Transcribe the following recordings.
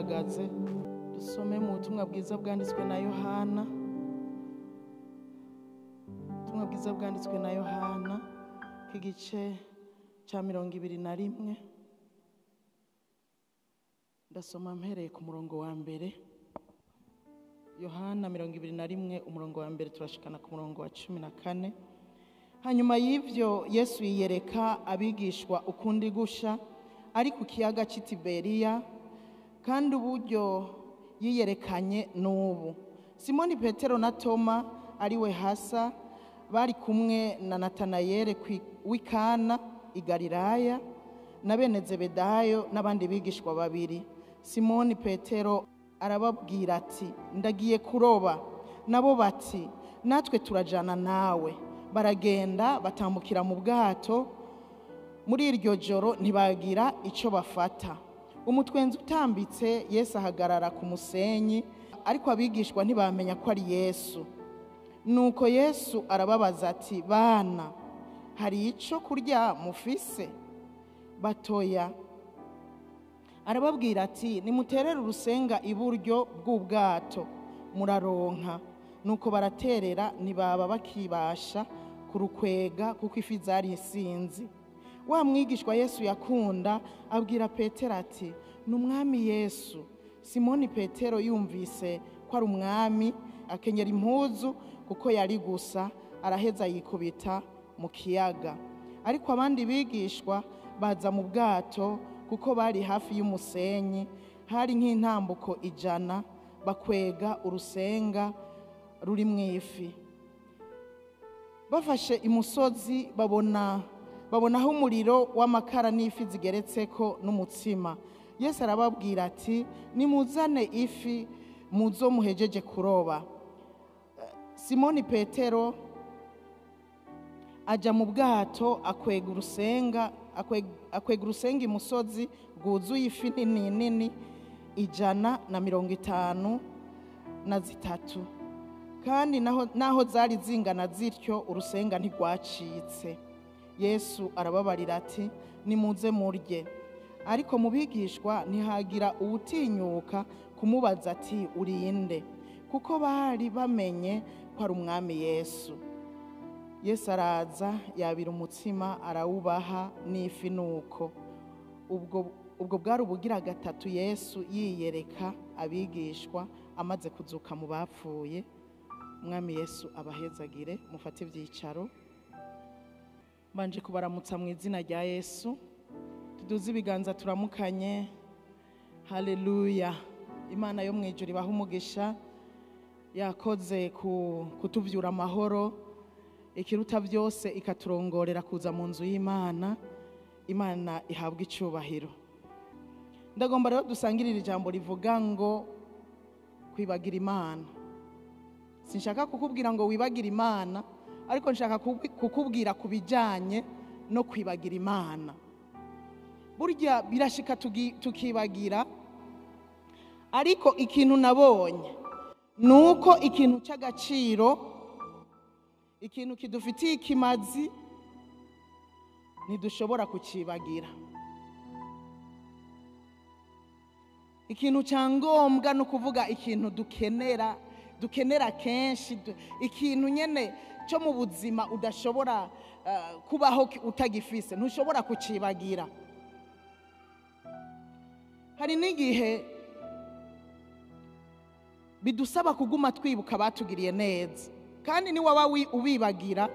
duhagaze dusome mu butumwa bwiza bwanditswe na Yohana. Ubutumwa bwiza bwanditswe na Yohana igice cya 21. Ndasoma mpereye ku murongo wa mbere. Yohana 21 umurongo wa mbere turashikana ku murongo wa 14. Hanyuma y'ivyo Yesu yiyereka abigishwa ukundi gusha ari ku kiyaga cy'Itiberiya, kandi uburyo yiyerekanye n'ubu. Simoni Petero na Toma ari we hasa bari kumwe na Natanayeli w'Ikana i Galilaya na bene Zebedayo n'abandi bigishwa babiri. Simoni Petero arababwira ati, ndagiye kuroba. Nabo bati, natwe turajana nawe. Baragenda batambukira mu bwato. Muri iryo joro ntibagira icyo bafata. Umutwenzi utambitse, Yesu ahagarara ku musenyi, ariko abigishwa ntibamenya ko ari Yesu. Nuko Yesu arababaza ati, bana, hari icyo kurya mufise? Batoya. Arababwira ati, nimuterere urusenga iburyo bw'ubwato muraronka. Nuko baraterera, ntibaba bakibasha kurukwega kuko ifi zari isinzi. Wa mwigishwa Yesu yakunda abwira Petero ati, n'umwami Yesu. Simoni Petero yumvise ko ari umwami, akenyera impuzu kuko yari gusa, araheza yikubita mu kiyaga. Ariko abandi bigishwa baza mu bwato kuko bari hafi y'umusenyi, hari nk'intambuko 100, bakwega urusenga ruri mu ifi. Bafashe imusozi babonaho umuriro w'amakara n'ifi zigeretseko n'umutsima. Yesu arababwira ati, nimuzane ifi muzo muhejeje kuroba. Simoni Petero aja mu bwato akwega urusenga imusozi rwuzuye ifi nini 153, kandi naho zari zingana zityo urusenga ntigwacitse. Yesu arababarira ati, nimuze murye. Ariko mu bigishwa ntihagira uwutinyuka kumubaza ati, urinde? Kuko bari bamenye ko ari umwami Yesu. Yesu araza yabira umutsima arawubaha n'ifi nuko. Ubwo bwari ubugira gatatu Yesu yiyereka abigishwa amaze kuzuka mu bapfuye. Umwami Yesu abahezagire, mufate ibyicaro. Mbanje kubaramutsa mu izina rya Yesu. Tuduze ibiganza turamukanye. Haleluya. Imana yo mu ijuru ibaha umugisha, yakoze kutuvyura amahoro, ikiruta byose ikaturongorera kuza mu nzu y'Imana. Imana ihabwa icubahiro. Ndagomba rero dusangirira ijambo rivuga ngo kwibagira Imana. Sinshaka kukubwira ngo wibagira Imana, ariko nshaka kukubwira kubijanye no kwibagira Imana. Burya birashika tukibagira, ariko ikintu nabonye nuko ikintu cy'agaciro, ikintu kidufitiye ikimazi, ntidushobora kukibagira. Ikintu cyangombwa no kuvuga ikintu dukenera kenshi, ikintu nyene cyo mu buzima udashobora kubaho utagifise, ntushobora kucibagira. Hari n'igihe bidusaba kuguma twibuka batugiriye neza, kandi ni waba ubibagira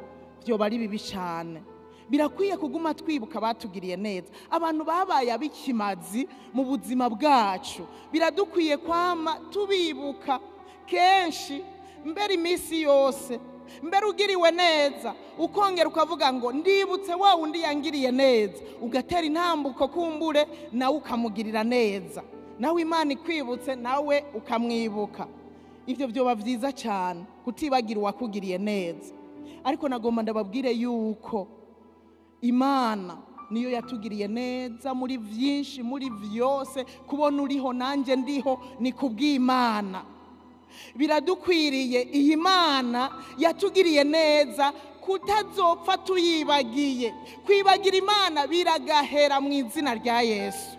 byo bari bibi cyane. Birakwiye kuguma twibuka batugiriye neza. Abantu babaye abikimazi mu buzima bwacu, biradukwiye kwama tubibuka kenshi, mbere iminsi yose. Mbere ugiriwe neza ukongera ukavuga ngo ndibutse wa wundi yangiriye neza, ugatera intambuko kumbure nawe ukamugirira neza, nawe Imana ikwibutse nawe ukamwibuka. Ivyo byoba vyiza cyane kutibagira uwakugiriye neza. Ariko nagomba ndababwire yuko Imana niyo yatugiriye neza muri vyinshi, muri vyose. Kubona uriho nanje ndiho ni kubw'Imana. Biradukwiriye iyi Mana yatugiriye neza kutazopfa tuyibagiye. Kwibagira Imana biragahera mu izina rya Yesu.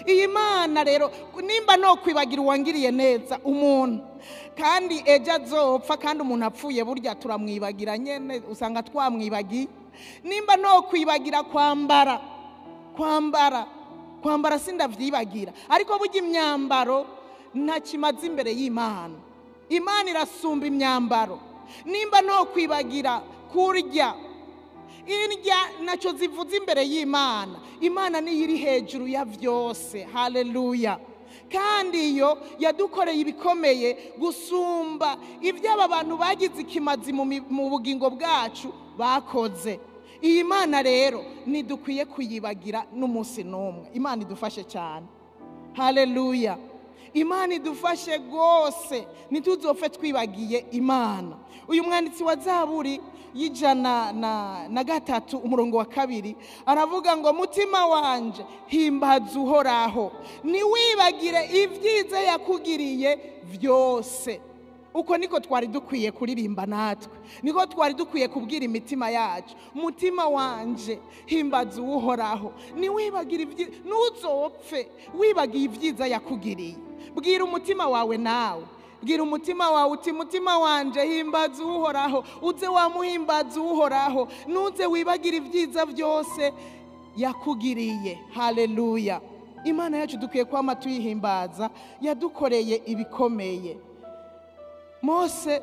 iyi Mana rero nimba no kwibagira uwangiriye neza umuntu kandi ejo azopfa, kandi umuntu apfuye burya turamwibagira nyene, usanga twamwibagiye. Nimba no kwibagira kwambara sindavyibagira, ariko burya imyambaro nta kimaze imbere y'Imana. Imana irasumba imyambaro. Nimba no kwibagira kurya, indya naco zivuze imbere y'Imana. Imana niyo iri hejuru ya vyose. Haleluya. Kandi iyo yadukoreye ibikomeye gusumba ibyo aba bantu bagize ikimazi mu bugingo bwacu bakoze. Iyi Mana rero ntidukwiye kuyibagira n'umunsi n'umwe. Imana idufashe cyane. Haleluya. Imana idufashe rwose, ntituzopfe twibagiye Imana. Uyu mwanditsi wa Zaburi y'Ijana umurongo wa 2 aravuga ngo mutima wanje himbaza Uhoraho, niwibagire ibyiza yakugiriye vyose. Uko niko twari dukwiye kuririmba natwe, niko twari dukwiye kubwira imitima yacu. Mutima wanje himbaza Uhoraho, niwibagire ibyiza, ntuzopfe wibagiye ibyiza yakugiriye. Bwira umutima wawe nawe, bwira umutima wawe uti mutima wanje himbaza Uhoraho, uze wamuhimbaza Uhoraho, nuze wibagira ibyiza byose yakugiriye. Haleluya. Imana yacu dukwiye kwama tuyihimbaza, yadukoreye ibikomeye. Mose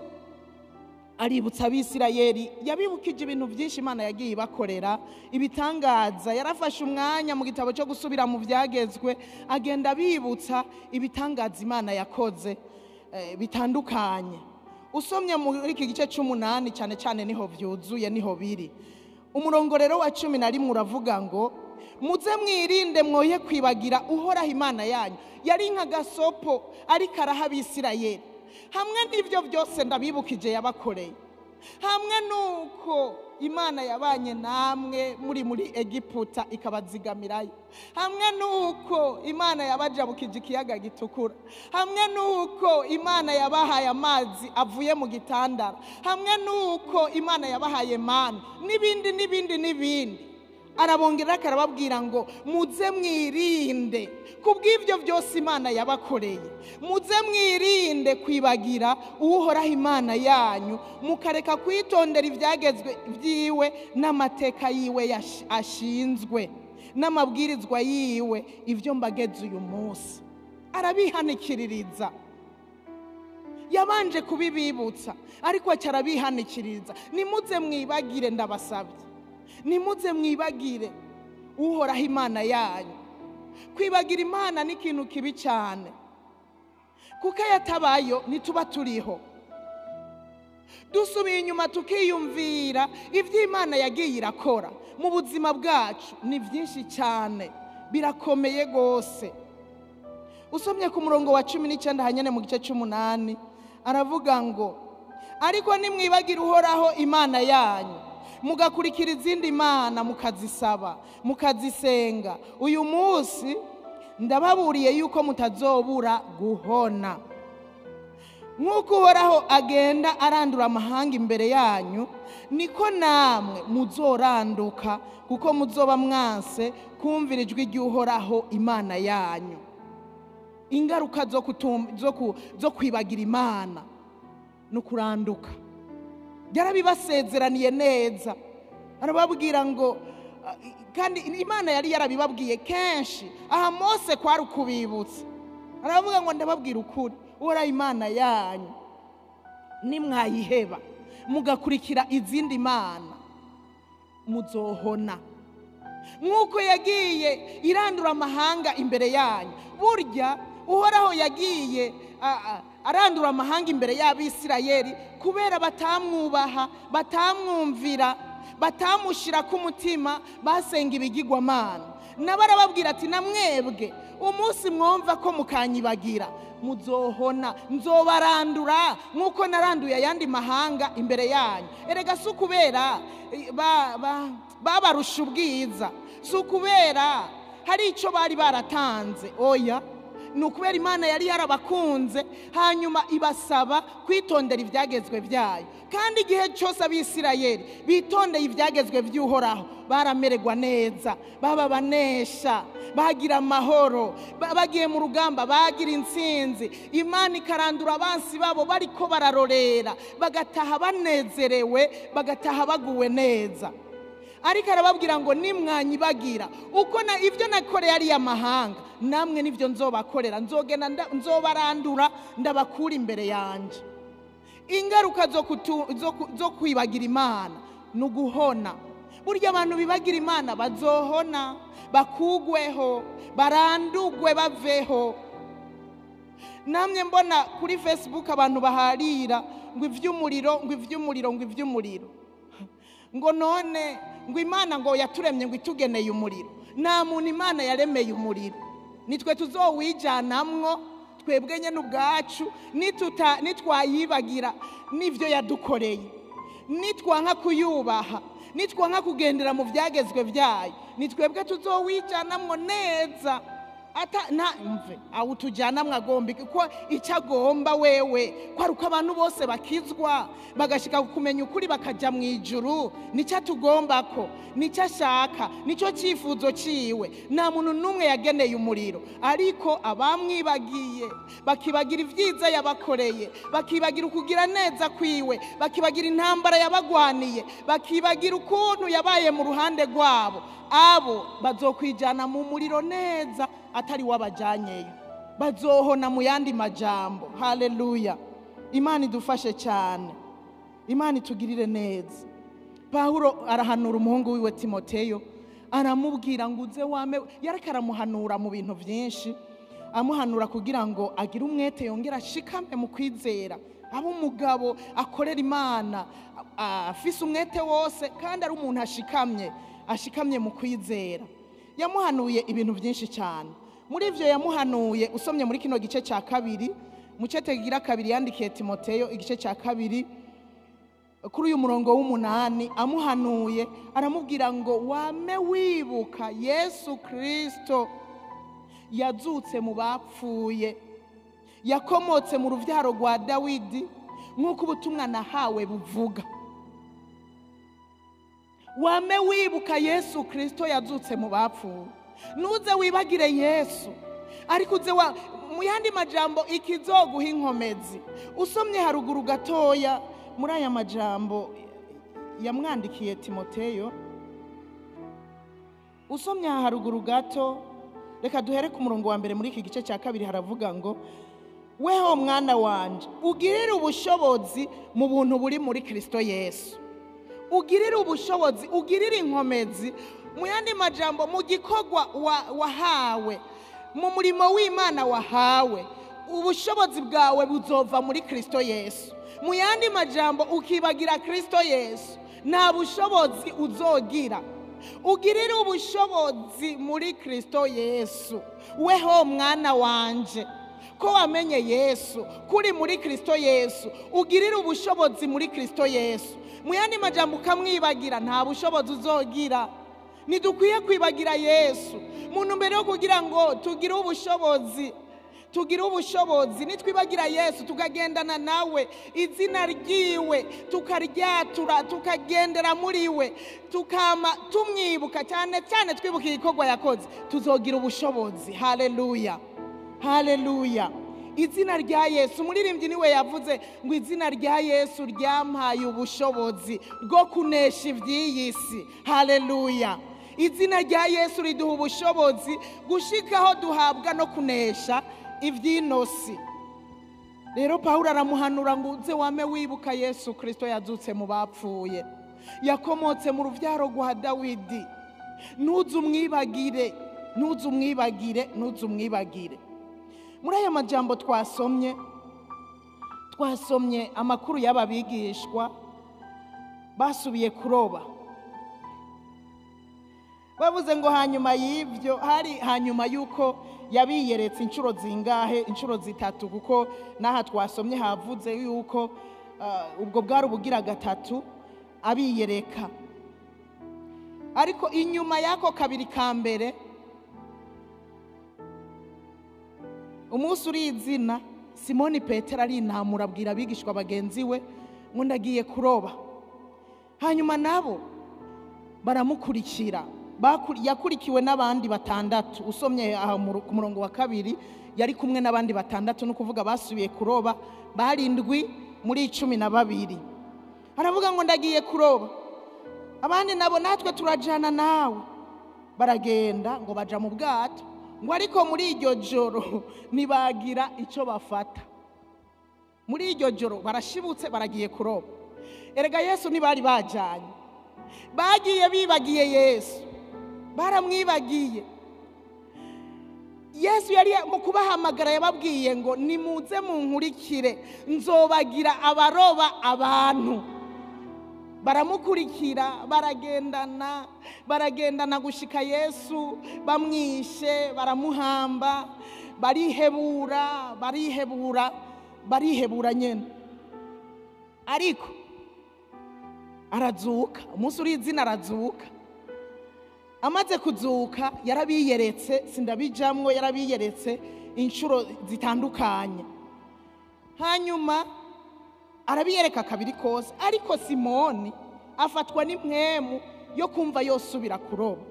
aributsa Abisirayeli, yabibukije ibintu byinshi Imana yagiye ibakorera, ibitangaza. Yarafashe umwanya mu gitabo cyo gusubira mu byagezwe, agenda bibutsa ibitangaza Imana yakoze bitandukanye. Usomye muri iki gice 8 cyane cyane niho byuzuye, niho biri. Umurongo rero wa 11 uravuga ngo muze mwirinde mwoye kwibagira Uhoraho Imana yanyu. Yari nka gasopo ariko araha Abisirayeli. Hamwe n'ibyo byose ndabibukije yabakoreye, hamwe nuko Imana yabanye namwe muri Egiputa ikabazigamirayo, hamwe nuko Imana yabajabukije ikiyaga gitukura, hamwe nuko Imana yabahaye amazi avuye mu gitandara, hamwe nuko Imana yabahaye mana n'ibindi. Arabongera akarababwira ngo muze mwirinde kubw'ibyo byose Imana yabakoreye, muze mwirinde kwibagira Uhoraho Imana yanyu, mukareka kwitondera ibyagezwe byiwe n'amateka yiwe ashinzwe n'amabwirizwa yiwe, ibyo mbageze uyu munsi. Arabihanikiririza, yabanje kubibibutsa ariko acarabihanikiririza. Nimuze mwibagire, ndabasabye, nimuze mwibagire Uhoraho Imana yanyu. Kwibagira Imana ni ikintu kibi cyane, kuko yatabayo nituba turiho. Dusubiye inyuma tukiyumvira ibyo Imana yagiye irakora mu buzima bwacu, ni byinshi cyane, birakomeye gose. Usomye ku murongo wa 19 hanyene mu gice 8 aravuga ngo ariko nimwibagira Uhoraho Imana yanyu, mugakurikira izindi mana mukazisaba mukazisenga, uyu munsi ndababuriye yuko mutazobura guhona. Nk'uko Uhoraho agenda arandura amahanga imbere yanyu, niko namwe muzoranduka, kuko muzoba mwanse kumvira ijwi ry'Uhoraho Imana yanyu. Ingaruka zo kwibagira Imana no kuranduka yarabibasezeraniye neza. Arababwira ngo, kandi Imana yari yarabibabwiye kenshi, aha Mose kwari kubibutsa. Aravuga ngo ndababwira ukuri, Uhoraho Imana yanyu nimwayiheba mugakurikira izindi mana muzohona. Nk'uko yagiye irandura amahanga imbere yanyu, burya Uhoraho yagiye arandura amahanga imbere y'Abisirayeli kubera batamwubaha, batamwumvira, batamushira ku mutima, basenga ibigirwamana. Nabarababwira ati namwebwe umunsi mwumva ko mukanyibagira muzohona, nzobarandura nk'uko naranduye ayandi mahanga imbere yanyu. Erega si ukubera babarusha ubwiza, si ukubera hari icyo bari baratanze, oya, ni ukubera Imana yari yarabakunze hanyuma ibasaba kwitondera ibyagezwe byayo. Kandi igihe cyose abisirayeli bitondeye ibyagezwe by'Uhoraho baramererwa neza, baba banesha, bagira amahoro, bagiye mu rugamba bagira intsinzi. Imana ikarandura abansi babo bariko bararorera, bagataha banezerewe, bagataha baguwe neza. Ariko arababwira ngo nimwanyibagira uko ibyo nakoreye ari amahanga, namwe nivyo nzobakorera, nzogena nzobarandura ndabakura imbere yanje. Ingaruka zo kwibagira Imana ni uguhona. Burya abantu bibagira Imana bazohona, bakugweho, barandugwe, baveho. Namwe mbona kuri Facebook abantu baharira ngo ivy'umuriro, ngo ivy'umuriro, ngo ivy'umuriro, ngo none ngo Imana ngo yaturemye ngo itugeneye umuriro. Nta muntu Imana yaremeye umuriro, nitwe tuzowijanamwo twebwe nyene ubwacu. Nitwayibagira n'ivyo yadukoreye, nitwanka kuyubaha, nitwanka kugendera mu byagezwe byayo, nitwebwe tuzowijanamwo neza. Mve aho tujyana mwagombi kuko icyo agomba wewe ko ari uko abantu bose bakizwa bagashika kumenya ukuri bakajya mu ijuru. Nicyo tugomba ko, nicyo ashaka, nicyo cyifuzo ciwe. Nta muntu n'umwe yageneye umuriro, ariko abamwibagiye bakibagira ibyiza yabakoreye, bakibagira ukugira neza kwiwe, bakibagira intambara yabagwaniye, bakibagira ukuntu yabaye mu ruhande rwabo, abo bazokwijana mu muriro neza atari wabajyanyeyo, bazohona mu yandi majambo. Haleluya! Imana idufashe cyane, Imana itugirire neza. Pawulo arahanura umuhungu wiwe Timoteyo, aramubwira ngo uze wame. Yareka aramuhanura mu bintu byinshi, amuhanura kugira ngo agire umwete, yongera ashikame mu kwizera, abe umugabo akorera Imana afise umwete wose, kandi ari umuntu ashikamye mu kwizera. Yamuhanuye ibintu byinshi cyane. Muri ivyo yamuhanuye, usomye muri kino gice cya kabiri, mu cete gira kabiri yandikiye Timoteyo igice cya kabiri kuri uyu murongo w'8, amuhanuye aramubwira ngo wame wibuka Yesu Kristo yazutse mu bapfuye, yakomotse mu ruvyaro rwa Dawidi, nk'uko ubutumwa nahawe buvuga. Wame wibuka Yesu Kristo yazutse mu bapfuye. Nuze wibagire Yesu, ariko uze mu yandi majambo ikizoguha inkomezi. Usomye haruguru gatoya muri aya majambo yamwandikiye Timoteyo, usomye haruguru gato, reka duhere ku murongo wa mbere muri iki gice cya kabiri. Haravuga ngo weho mwana wanje ugirire ubushobozi mu buntu buri muri Kristo Yesu. Ugirire ubushobozi, ugirire inkomezi, mu yandi majambo mu gikorwa wahawe, mu murimo w'Imana wahawe, ubushobozi bwawe buzova muri Kristo Yesu. Mu yandi majambo ukibagira Kristo Yesu, nta bushobozi uzogira. Ugirire ubushobozi muri Kristo Yesu. Weho mwana wanje ko wamenye Yesu, kuri muri Kristo Yesu, ugirire ubushobozi muri Kristo Yesu. Mu yandi majambo ukamwibagira, nta bushobozi uzogira. Nidukwiye kwibagira Yesu muntu mbere yo kugira ngo tugire ubushobozi. Nitwibagira Yesu tukagendana nawe, izina ryiwe tukaryatura, tukagendera muri we, tukama tumwibuka cyane cyane, twibuka igikorwa yakoze, tuzogira ubushobozi. Haleluya, haleluya. Izina rya Yesu, umuririmbyi niwe yavuze ngo izina rya Yesu ryampaye ubushobozi bwo kunesha iby'iyi si. Haleluya. Izina rya Yesu riduha ubushobozi gushikaho duhabwa no kunesha iby'inosi. Rero Pawulo aramuhanura ngo uze wame wibuka Yesu Kristo yazutse mu bapfuye, yakomotse mu ruvyaro rwa Dawidi. Nuze umwibagire. Muri aya majambo twasomye amakuru y'aba bigishwa basubiye kuroba. Bavuze ngo hanyuma y'ivyo, hari hanyuma yuko yabiyeretse inshuro zingahe? Inshuro 3, kuko naha twasomye havuze yuko ubwo bwari ubugira 3 abiyereka. Ariko inyuma yako kabiri ka mbere umunsi urizina Simoni Petero arinamura abwira abigishwa bagenzi we ngo ndagiye kuroba. Hanyuma nabo baramukurikira, yakurikiwe n'abandi batandatu. Usomye aha ku murongo wa 2 yari kumwe n'abandi batandatu, no kuvuga basubiye kuroba barindwi muri 12. Aravuga ngo ndagiye kuroba, abandi nabo natwe turajana nawe. Baragenda ngo baja mu bwato, ngo ariko muri iryo joro nibagira icyo bafata. Muri iryo joro barashibutse baragiye kuroba. Erega Yesu ntibari bajanye, bagiye bibagiye Yesu, baramwibagiye. Yesu yari mu kubahamagara yababwiye ngo nimuze munkurikire nzobagira abaroba abantu. Baramukurikira, baragendana gushika Yesu bamwishe, baramuhamba, barihebura nyene. Ariko arazuka, umunsi urizina arazuka. Amaze kuzuka yarabiyeretse, sindabijamwo, yarabiyeretse inshuro zitandukanye. Hanyuma arabiyereka kabiri kose, ariko Simoni afatwa n'impwemu yo kumva yosubira kuroba,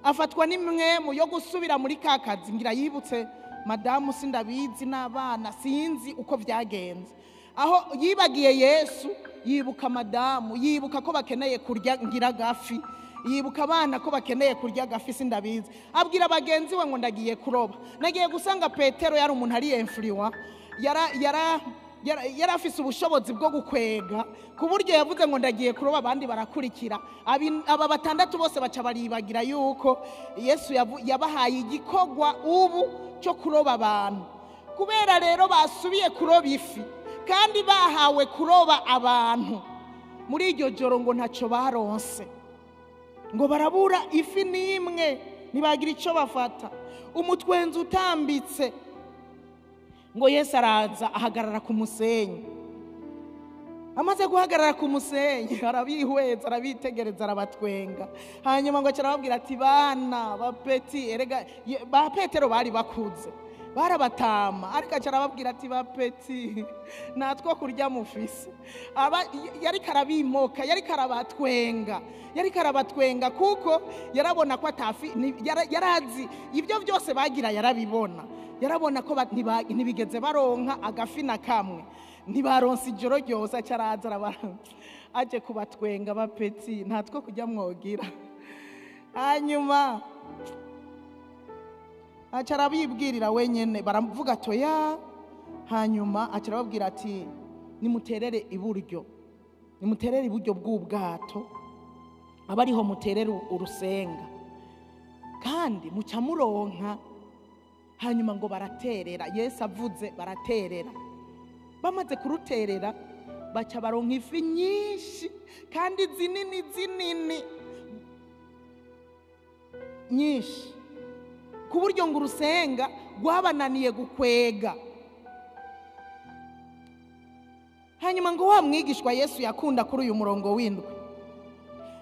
afatwa n'impwemu yo gusubira muri kakazi. Ngira yibutse madamu sindabizi n'abana sinzi uko byagenze, aho yibagiye Yesu yibuka madamu, yibuka ko bakeneye kurya ngira gafi, yibuka abana ko bakeneye kurya gafi sindabizi. Abwira bagenzi we ngo ndagiye kuroba. Nagiye gusanga Petero yari umuntu ari influence, yari afise ubushobozi bwo gukwega, ku buryo yavuze ngo ndagiye kuroba, abandi barakurikira. Aba batandatu bose baca baribagira yuko Yesu yabahaye igikogwa ubu cyo kuroba abantu. Kubera rero basubiye kuroba ifi kandi bahawe kuroba abantu, muri iryo joro ngo ntaco baronse, ngo barabura ifi n'imwe, ntibagira icyo bafata. Umutwenzi utambitse, ngo Yesu araza ahagarara ku musenyi. Amaze guhagarara ku musenyi arabihweza, arabitegereza, arabatwenga. Hanyuma ngo arababwira ati bana bapeti, erega ba Petero bari bakuze, barabatama, ariko arababwira ati bapeti natwo kurya mufise. Yari karabimoka, yari karabatwenga kuko yarabona ko atafi, yarazi ibyo byose bagira, yarabibona. Yarabona ko ntibigeze baronka agafi na kamwe, ntibaronse ijoro ryose. Araza aje kubatwenga, bapeti ntatwo kujya mwogira. Hanyuma arabibwirira wenyene, baravuga toya. Hanyuma arababwira ati nimuterere iburyo bw'ubwato, abariho muterere urusenga kandi muca muronka. Hanyuma ngo baraterera, Yesu avuze baraterera. Bamaze kuruterera baca baronka ifi nyinshi kandi zinini nyinshi, ku buryo ngo urusenga rwabananiye gukwega. Hanyuma ngo wa mwigishwa Yesu yakunda kuri uyu murongo w'indwi,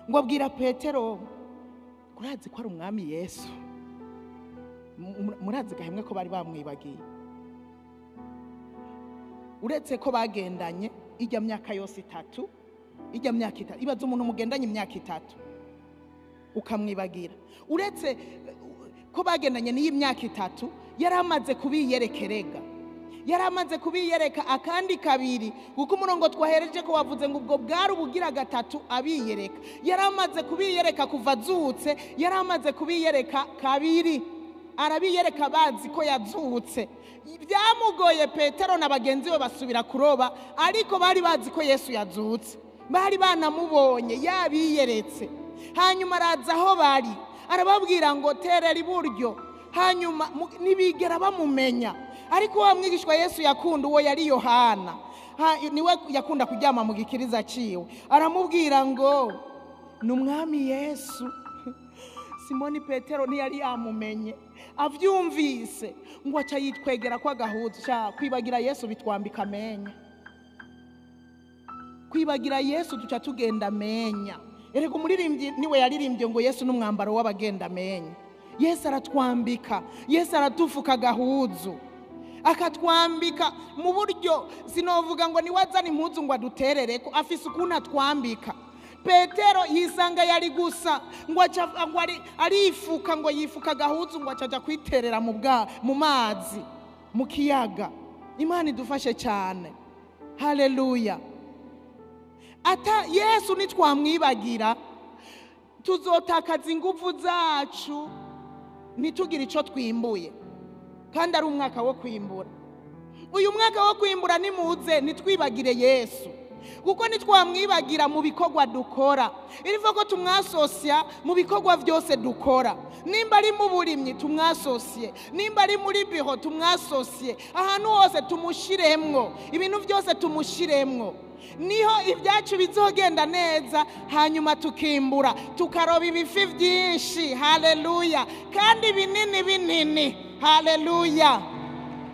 ngo abwira Petero, urazi ko ari umwami Yesu? Murazi gahemwe ko bari bamwibagiye, uretse ko bagendanye ijya myaka yose 3, ibaza umuntu mugendanye imyaka 3 ukamwibagira. Uretse ko bagendanye n'iyi myaka 3, yari amaze kubiyerekerega, yari amaze kubiyereka akandi kabiri, kuko umurongo twahereje ko wavuze ngo ubwo bwari ubugira gatatu abiyereka. Yari amaze kubiyereka kuva azutse, yari amaze kubiyereka kabiri, arabiyereka bazi ko yazutse. Byamugoye Petero na bagenzi be basubira kuroba, ariko bari bazi ko Yesu yazutse, bari banamubonye yabiyeretse. Hanyuma araza aho bari, arababwira ngo terera iburyo. Hanyuma nibigera bamumenya, ariko wa mwigishwa Yesu yakunda uwo yari Yohana, niwe yakunda kuryama mu gikiriza ciwe. Aramubwira ngo n'umwami Yesu. Simoni Petero ntiyari yamumenye, avyumvise ngo aca yitwegera kwa gahuzu. Kwibagira Yesu bitwambika amenya, kwibagira Yesu tuca tugenda amenya. Erega umuririmbyi niwe yaririmbye ngo Yesu n'umwambaro w'abagenda amenya. Yesu aratwambika, Yesu aratufuka gahuzu. akatwambika mu buryo sinovuga ngo niwazana impuzu ngo aduterere ko afise ukuntu atwambika. Petero yisanga yari gusa ngo arifuka ngo yifuka agahuzu ngo acaja kwiterera mu mazi mu kiyaga. Imana idufashe cyane. Haleluya. Ata Yesu nitwamwibagira tuzotakaza ingufu zacu nitugire ico twimbuye, kandi ari umwaka wo kwimbura. Uyu mwaka wo kwimbura nimuze nitwibagire Yesu, kuko nitwamwibagira mu bikorwa dukora. Irivuga ko tumwasosya mu bikorwa byose dukora. Nimba ari mu burimyi tumwasosye, nimba ari muri biro tumwasosye, ahantu hose tumushiremwo, ibintu byose tumushiremwo. Niho ibyacu bizogenda neza, hanyuma tukimbura, tukaroba ibifi byinshi. Haleluya. Kandi binini binini. Haleluya.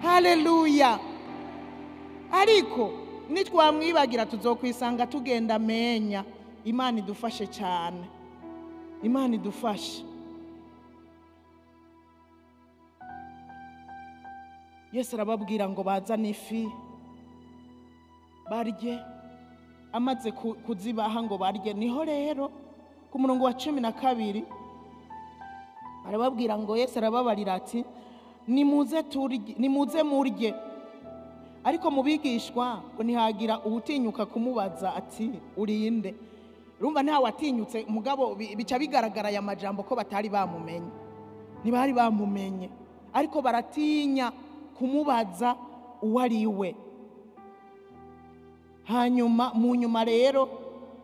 Haleluya. Ariko nitwamwibagira tuzokwisanga tugenda menya. Imana idufashe cyane. Imana idufashe. Yesu arababwira ngo bazane ifi barye, amaze kuzibaha ngo barye. Niho rero ku murongo wa 12 arababwira ngo Yesu arababarira ati nimuze murye. Ariko mubigishwa ngo ntihagira ubutinyuka kumubaza ati urinde. Urumva nta watinyutse, mugabo bica bigaragara ya majambo ko batari bamumenye, ntibari bamumenye, ariko baratinya kumubaza uwo ari we. Hanyuma mu nyuma rero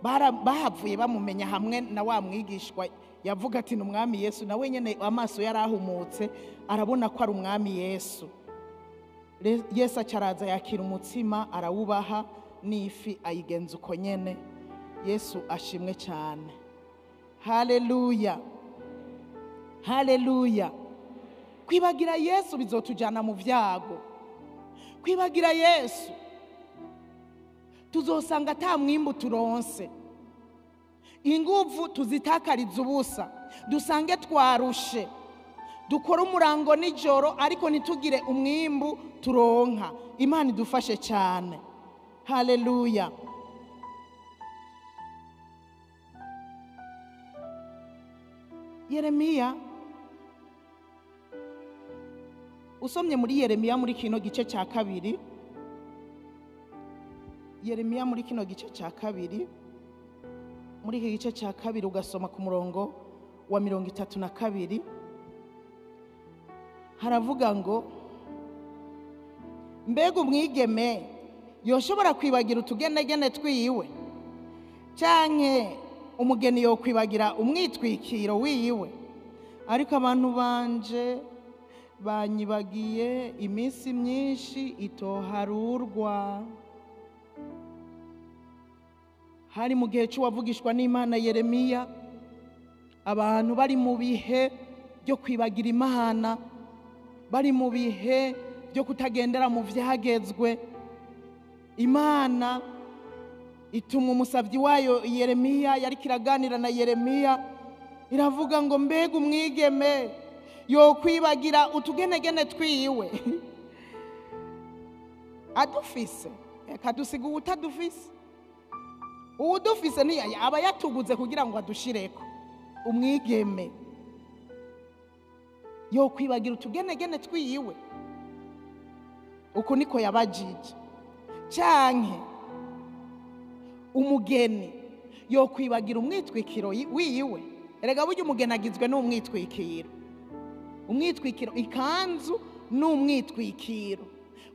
bahavuye bamumenya hamwe na wa mwigishwa yavuga ati n'umwami Yesu. Nawe nyene amaso yarahumutse arabona ko ari umwami Yesu. Yesu acaraza yakira umutsima arawubaha, n'ifi ayigenza uko nyene. Yesu ashimwe cyane. Haleluya. Haleluya. Kwibagira Yesu bizotujana mu vyago. Kwibagira Yesu tuzosanga ata mwimbu turonse, inguvu tuzitakariza ubusa, dusange twarushe, dukora umurango nijoro ariko nitugire umwimbu turonka. Imana idufashe cyane. Haleluya. Yeremiya, usomye muri Yeremiya muri kino gice cya kabiri, Yeremiya muri kino gice cya kabiri, muri iki gice cya kabiri ugasoma ku murongo wa 32, haravuga ngo mbega umwigeme yoshobora kwibagira utugenegene twiwe, canke umugeni yo kwibagira umwitwikiro wiwe? Ariko abantu banje banyibagiye iminsi myinshi itoharurwa. Hari mu gihe cy'uwavugishwa n'Imana Yeremiya, abantu bari mu bihe byo kwibagira Imana, bari mu bihe byo kutagendera mu vyagezwe. Imana ituma umusavyi wayo Yeremiya, yari kiraganira na Yeremiya, iravuga ngo mbega umwigeme yo kwibagira utugenegene twiwe adufise, kadusiga utadufise. Uwudufise ni aba yatuguze kugira ngo adushireko. Umwigeme yo kwibagira utugenegene twiwe, uko niko yabajije. Canke umugeni yo kwibagira umwitwikiro wiwe. Erega burya umugeni agizwe n'umwitwikiro. Umwitwikiro, ikanzu n'umwitwikiro.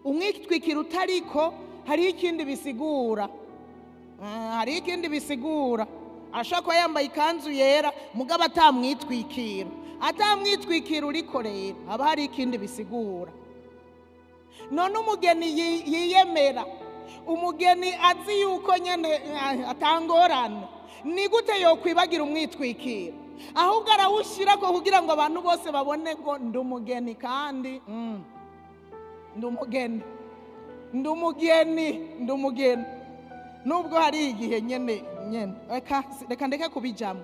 Umwitwikiro utariko hari ikindi bisigura. Hari ikindi bisigura. Ashaka ko yambaye ikanzu yera mugabo atamwitwikiro. Atamwitwikiro uriko rero haba hari ikindi bisigura. None umugeni yiyemera, umugeni azi yuko nyene atangorana, ni gute yo kwibagira umwitwikiro? Ahubwo arawushira ko kugira ngo abantu bose babone ngo ndumugeni, kandi ndumugeni. Nubwo hari igihe nyene reka ndeke kubijamo.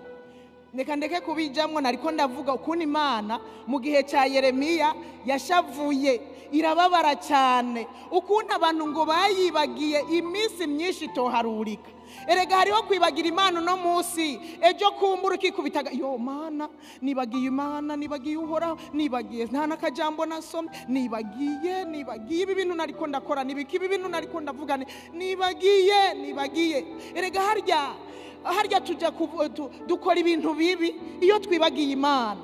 reka ndeke kubijamwo, nariko ndavuga ukuntu Imana mu gihe cya Yeremiya yashavuye irababara cyane, ukuntu abantu ngo bayibagiye iminsi myinshi itoharurika. Erega hariho kwibagira Imana no munsi, ejo kumbura ukikubitaga, yo Mana nibagiye Imana, nibagiye Uhoraho, nibagiye nta nakajambo nasomye, nibagiye ibi bintu nariko ndakora, nibiki ibi bintu nariko ndavuga, nibagiye. Erega harya tujya dukora ibintu bibi iyo twibagiye Imana,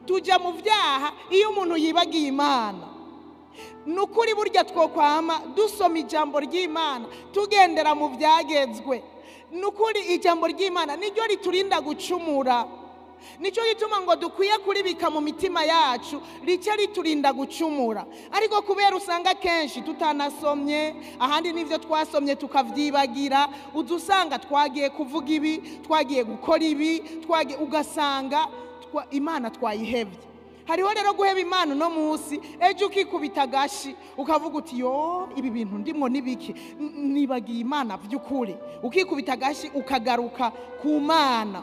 tujya mu byaha iyo umuntu yibagiye Imana. Nukuri burya twokwama dusoma ijambo ry'Imana, tugendera mu byagezwe. Nukuri ijambo ry'Imana niryo riturinda gucumura, nicyo gituma ngo dukwiye kuribika mu mitima yacu, rice riturinda gucumura. Ariko kubera usanga kenshi tutanasomye, ahandi n'ivyo twasomye tukavyibagira, udusanga twagiye kuvuga ibi, twagiye gukora ibi, ugasanga Imana twayihevye. Hariho rero guheba Imana no munsi, ejo ukikubita agashi ukavuga uti yo ibi bintu ndimwo nibiki, nibagiye Imana by'ukuri, ukikubita agashi ukagaruka ku Mana.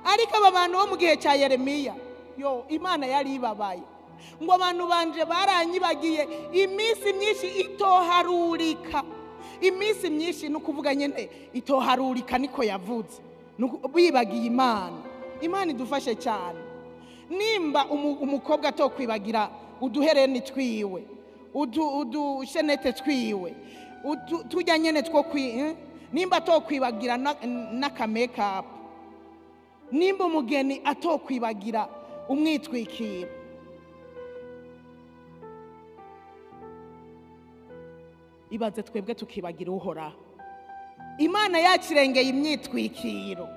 Ariko aba bantu bo mu gihe cya Yeremiya, yo Imana yari ibabaye ngo abantu banje baranyibagiye iminsi myinshi itoharurika. Iminsi myinshi nukuvuga nyene itoharurika, niko yavuze, bibagiye Imana. Imana idufashe cyane. Nimba umukobwa atokwibagira uduhereni twiwe, udushenete twiwe, tujya nyene two nimba atokwibagira n'aka make up, nimba umugeni atokwibagira umwitwikiro, ibaze twebwe tukibagira Uhoraho. Imana yakirengeye imyitwikiro,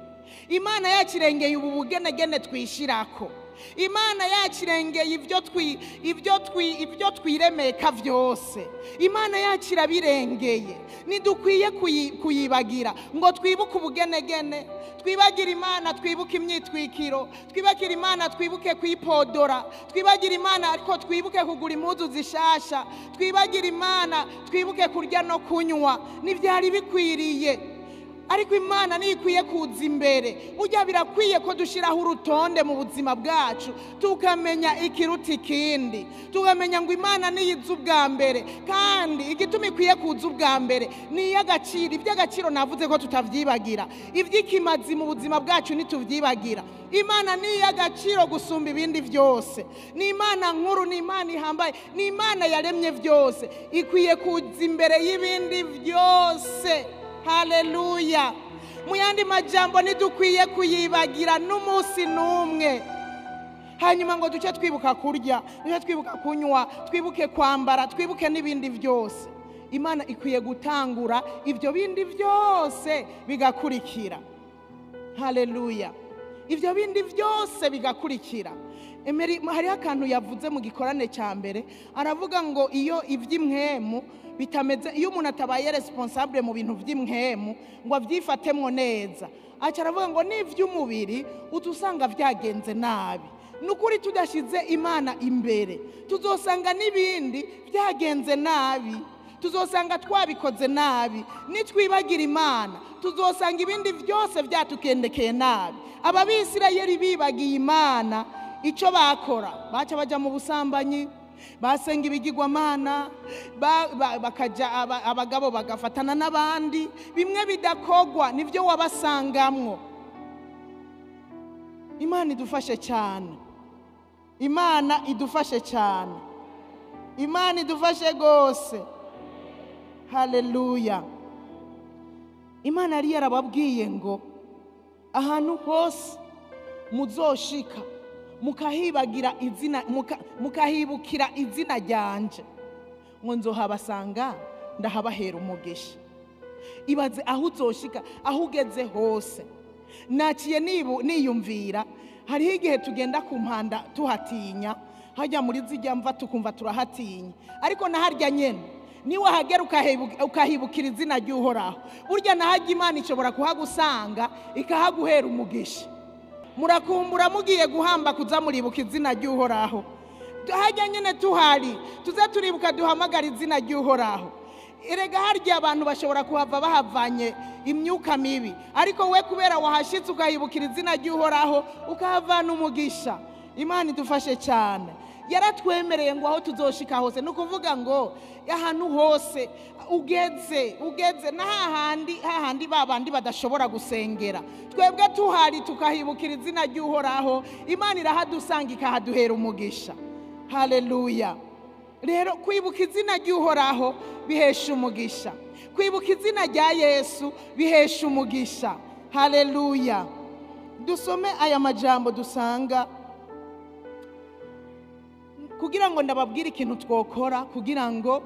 Imana yakirengeye ubu bugenegene twishirako, Imana yakirengeye ibyo twiremeka byose. Imana yakirabirengeye, nidukwiye kuyibagira ngo twibuke ubugenegene, twibagira Imana, twibuke imyitwikiro, twibagira Imana, twibuke kwipodora, twibagira Imana ariko twibuke kugura impuzu zishasha, twibagira Imana, twibuke kurya no kunywa. Nivyari bikwiriye, ariko Imana nikwiye kuza imbere. Burya birakwiye ko dushiraho urutonde mu buzima bwacu, tukamenya ikiruta ikindi, tukamenya ngo Imana niyiza ubwa mbere, kandi igituma ikwiye kuza ubwa mbere ni y'agaciro. Iby'agaciro navuze ko tutavyibagira, ivy'ikimazi mu buzima bwacu nituvyibagira. Imana ni y'agaciro gusumba ibindi byose, ni Imana nkuru, ni Imana ihambaye, ni Imana yaremye byose, ikwiye kuza imbere y'ibindi byose. Haleluya. Mu yandi majambo nidukwiye kuyibagira n'umunsi n'umwe. Hanyuma ngo duce twibuka kurya, duce twibuka kunywa, twibuke kwambara, twibuke n'ibindi byose. Imana ikwiye gutangura ibyo bindi byose bigakurikira. Haleluya. Ibyo bindi byose bigakurikira. Hariho akantu yavuze mu gikorane cya mbere, aravuga ngo iyo iby'imwemu bitameze, iyo umuntu atabaye responsable mu bintu by'imwemu ngo avyifatemwo neza, aca aravuga ngo n'ivy'umubiri utusanga vyagenze nabi. Nukuri tudashize Imana imbere, tuzosanga n'ibindi vyagenze nabi, tuzosanga twabikoze nabi. Nitwibagira Imana, tuzosanga ibindi byose vyatukendekeye nabi. Aba Bisirayeli bibagiye Imana, ico bakora baca baja mu busambanyi, basenga ibigirwamana, bakaja abagabo bagafatana n'abandi, bimwe bidakogwa nivyo wabasangamwo. Imana idufashe cyane, Imana idufashe cyane, Imana idufashe gose. Haleluya. Imana yari yarababwiye ngo ahantu hose muzoshika mukahibagira izina, mukahibukira izina ryanje, ngo nzohabasanga ndahabahera umugisha. Ibaze aho uzoshika, aho ugeze hose. Naciye niyumvira, hariho igihe tugenda ku mpanda tuhatinya, hajya muri zijya mva tukumva turahatinya, ariko naharya nyene niwe hagera ukahibukira izina ry'Uhoraho, burya nahajya Imana ishobora kuhagusanga ikahaguhera umugisha. Murakumbura mugiye guhamba kuza muribuka izina ry'Uhoraho, hajya nyene tuhari tuze turibuka duhamagara izina ry'Uhoraho. erega harya abantu bashobora kuhava bahavanye imyuka mibi, ariko we kubera wahashitse ukahibukira izina ry'Uhoraho ukahavana umugisha. Imana idufashe cyane. Yaratwemereye ngo aho tuzoshika hose, no kuvuga ngo ahantu hose ugeze na hahandi babandi badashobora gusengera, twebwe tuhari tukahibukira izina ry'Uhoraho, Imana irahadusanga ikahaduhera umugisha. Haleluya. Rero kwibuka izina ry'Uhoraho bihesha umugisha, kwibuka izina rya Yesu bihesha umugisha. Haleluya. Dusome aya majambo dusanga kugira ngo ndababwire ikintu twokora kugira ngo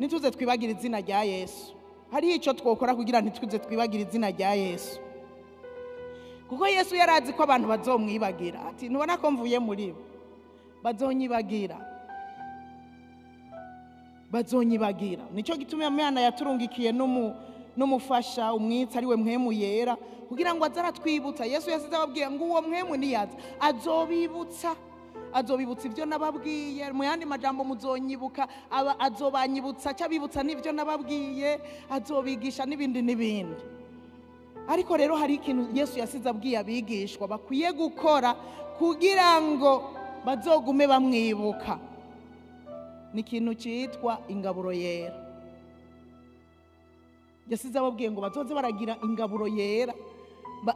nituze twibagira izina rya Yesu. Hari icyo twokora kugira nituze twibagira izina rya Yesu, kuko Yesu yarazi ko abantu bazomwibagira. Ati nubona ko mvuye muri bo bazonyibagira. Nicyo gituma Imana yaturungikiye n'umufasha umwitsi ari we Mpwemu Yera, kugira ngo azaratwibutsa. Yesu yasize ababwiye ngo uwo Mpwemu niyaza azobibutsa ibyo nababwiye. Mu yandi majambo muzonyibuka, azobanyibutsa cyabibutsa n'ibyo nababwiye, azobigisha n'ibindi n'ibindi. Ariko rero hari ikintu Yesu yasize abwiye abigishwa bakwiye gukora kugira ngo bazogume bamwibuka. Ni ikintu cyitwa ingaburo yera. Yasize ababwiye ngo bazoze baragira ingaburo yera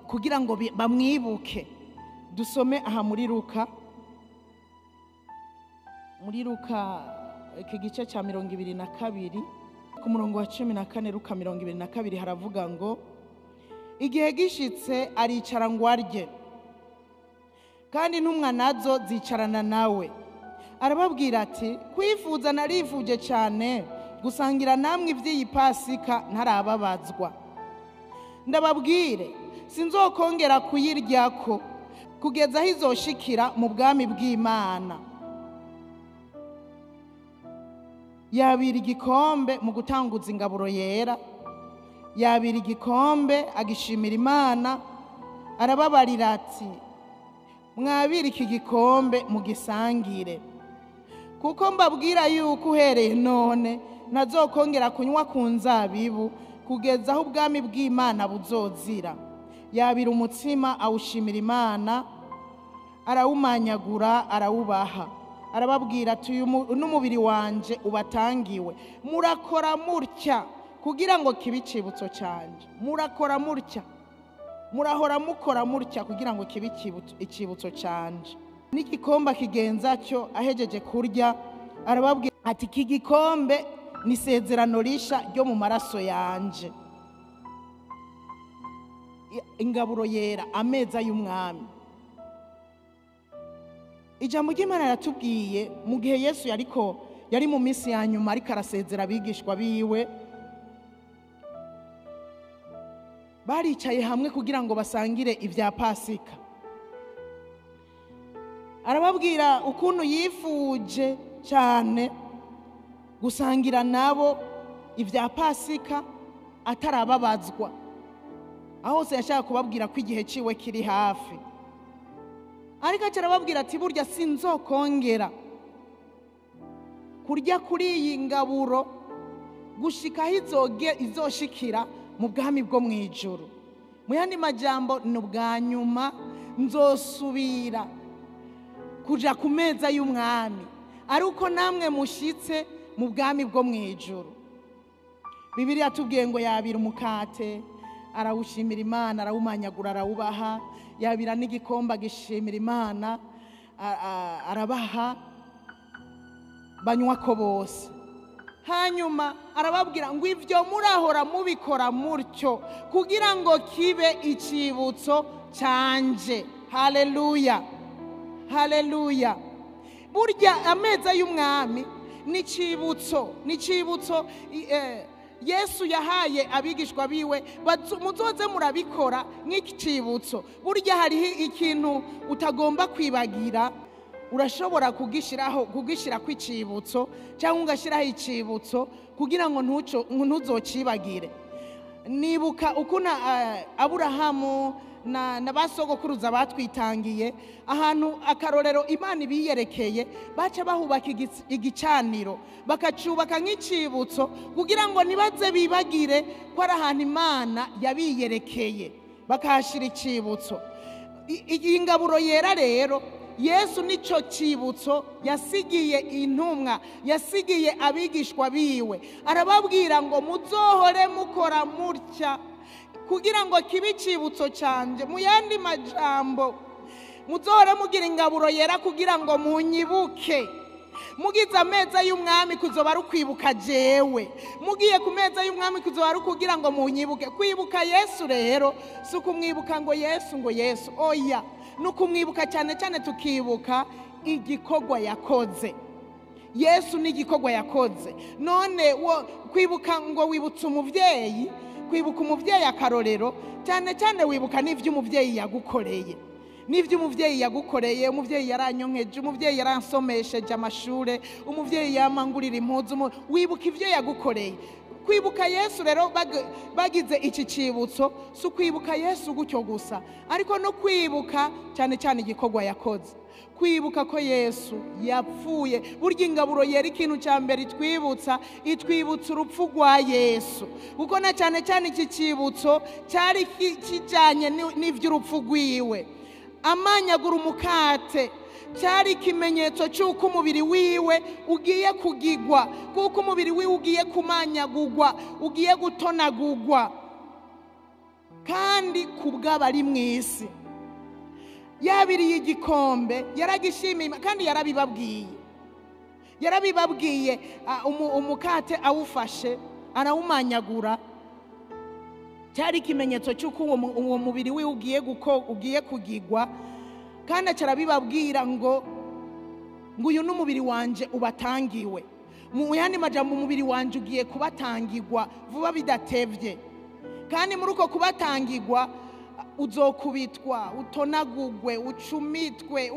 kugira ngo bamwibuke. Dusome aha muri Luka iki gice cya 22 ku murongo wa 14. Luka 22 haravuga ngo igihe gishitse aricara ngo arye, kandi intumwa nazo zicarana nawe. Arababwira ati kwifuza narifuje cyane gusangira namwe iby'iyi Pasika ntarababazwa. Ndababwire sinzokongera kuyiryako kugeza aho izoshikira mu bwami bw'Imana. Yabira igikombe mu gutanguza ingaburo yera, yabira igikombe agishimira Imana, arababarira ati mwabira iki gikombe mugisangire, kuko mbabwira yuko uhereye none ntazokongera kunywa ku nzabibu kugeza aho ubwami bw'Imana buzozira. Yabira umutsima awushimira Imana, arawumanyagura arawubaha, arababwira ati uyu n'umubiri wanje ubatangiwe, murakora mutya kugira ngo kibe icibutso cyanje. Murakora mutya, murahora mukora mutya kugira ngo kibe icibutso cyanje. N'igikombe kigenza cyo ahejeje kurya arababwira ati iki gikombe ni isezerano risha ryo mu maraso yanje. Ingaburo yera, ameza y'umwami. Ijambo ry'Imana yaratubwiye mu gihe Yesu yari mu minsi ya nyuma ariko arasezera abigishwa biwe, baricaye hamwe kugira ngo basangire ibya Pasika. Arababwira ukuntu yifuje cyane gusangira nabo ibya Pasika atarababazwa, aho se yashaka kubabwira ko igihe ciwe kiri hafi. Ariko arababwira ati burya sinzokongera kurya kuri iyi ngaburo gushika izoshikira mu bwami bwo mu ijuru. Mu yandi majambo ni ubwa nyuma nzosubira kuja ku meza y'umwami ari uko namwe mushitse mu bwami bwo mu ijuru. Bibiliya tubwiye ngo yabira umukate arawushimira Imana, arawumanyagura arawubaha, yabira n'igikombe agishimira Imana, arabaha banywa ko bose. Hanyuma arababwira ngo ibyo murahora mubikora mutyo kugira ngo kibe icibutso cyanje. Haleluya, haleluya. Burya ameza y'umwami ni cibutso Yesu yahaye abigishwa biwe, muzoze murabikora nk'ikicibutso. Burya hariho ikintu utagomba kwibagira, urashobora kugishira kw'icibutso cyangwa ugashiraho icibutso kugira ngo ntuzocibagire. Nibuka ukuntu Aburahamu na basogokuruza batwitangiye ahantu akarorero Imana ibiyerekeye baca bahubaka igicaniro bakacubaka nk'icibutso kugira ngo nibaze bibagire ko ari ahantu Imana yabiyerekeye bakahashira icibutso. Iyi ngaburo yera rero Yesu nico cibutso yasigiye intumwa, yasigiye abigishwa biwe, arababwira ngo muzohore mukora mutya kugira ngo kibe icibutso canje. Mu yandi majambo, muzohore mugira ingaburo yera kugira ngo munyibuke. Mugize ameza y'umwami kuzoba ari ukwibuka jewe, mugiye ku meza y'umwami kuzoba ari kugira ngo munyibuke. Kwibuka Yesu rero si ukumwibuka ngo Yesu, oya, nukumwibuka cyane cyane tukibuka igikorwa yakoze. Yesu ni igikorwa yakoze. None kwibuka ngo wibutse umuvyeyi, kwibuka umuvyeyi akarorero, cyane cyane wibuka n'ivyo umuvyeyi yagukoreye. N'ivyo umuvyeyi yagukoreye, umuvyeyi yaranyonkeje, umuvyeyi yaransomesheje amashure, umuvyeyi yamangurira impuzu, wibuka ivyo yagukoreye. Kwibuka Yesu rero bagize iki cibutso si ukwibuka Yesu gutyo gusa, ariko no kwibuka cyane cyane igikorwa yakoze. Kwibuka ko Yesu yapfuye. Burya ingaburo yera ikintu cya mbere itwibutsa urupfu rwa Yesu, kuko na cyane cyane iki cibutso cyari kijanye n'ivy'urupfu rwiwe. Amanyagura umukate cyari ikimenyetso cy'uko umubiri wiwe ugiye kugigwa, kuko umubiri wiwe ugiye kumanyagurwa, ugiye gutonagurwa, kandi kubw'abari mu isi. Yabiriye igikombe, yaragishimiye kandi yarabibabwiye. Umukate awufashe arawumanyagura, cyari ikimenyetso cy'uko uwo mubiri wiwe ugiye kugigwa, kandi acarabibabwira ngo uyu n'umubiri wanje ubatangiwe. Mu yandi majambo, umubiri wanje ugiye kubatangirwa vuba bidatevye, kandi muri uko kubatangirwa uzokubitwa, utonagugwe, ucumitwe,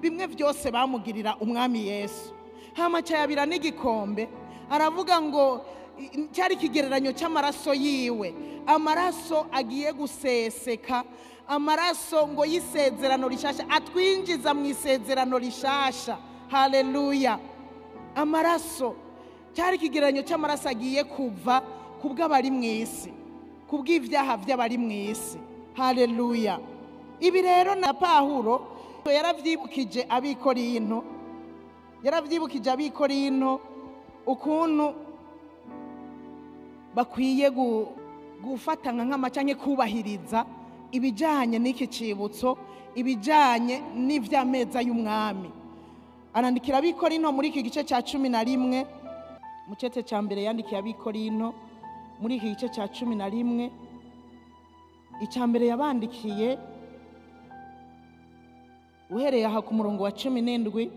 bimwe byose bamugirira umwami Yesu. Hama cyabira n'igikombe, aravuga ngo cyari ikigereranyo cy'amaraso yiwe, amaraso agiye guseseka, amaraso ngo y'isezerano rishasha, atwinjiza mu isezerano rishasha. Haleluya! Amaraso cyari ikigereranyo cy'amaraso agiye kuva kubw'abari mu isi, kubw'ivyaha by'abari mu isi. Haleluya! Ibi rero na Pawulo yaravyibukije abikorinto, ukuntu bakwiye gufatanya nk'amacanke kubahiriza ibijanye n'iki cibutso, ibijanye n'ivy'ameza y'umwami. Arandikira abikorinto muri iki gice cya 11, mu cete cya mbere yandikiye abikorinto muri iki gice cya 11, icya mbere yabandikiye uhereye aha ku murongo wa 17,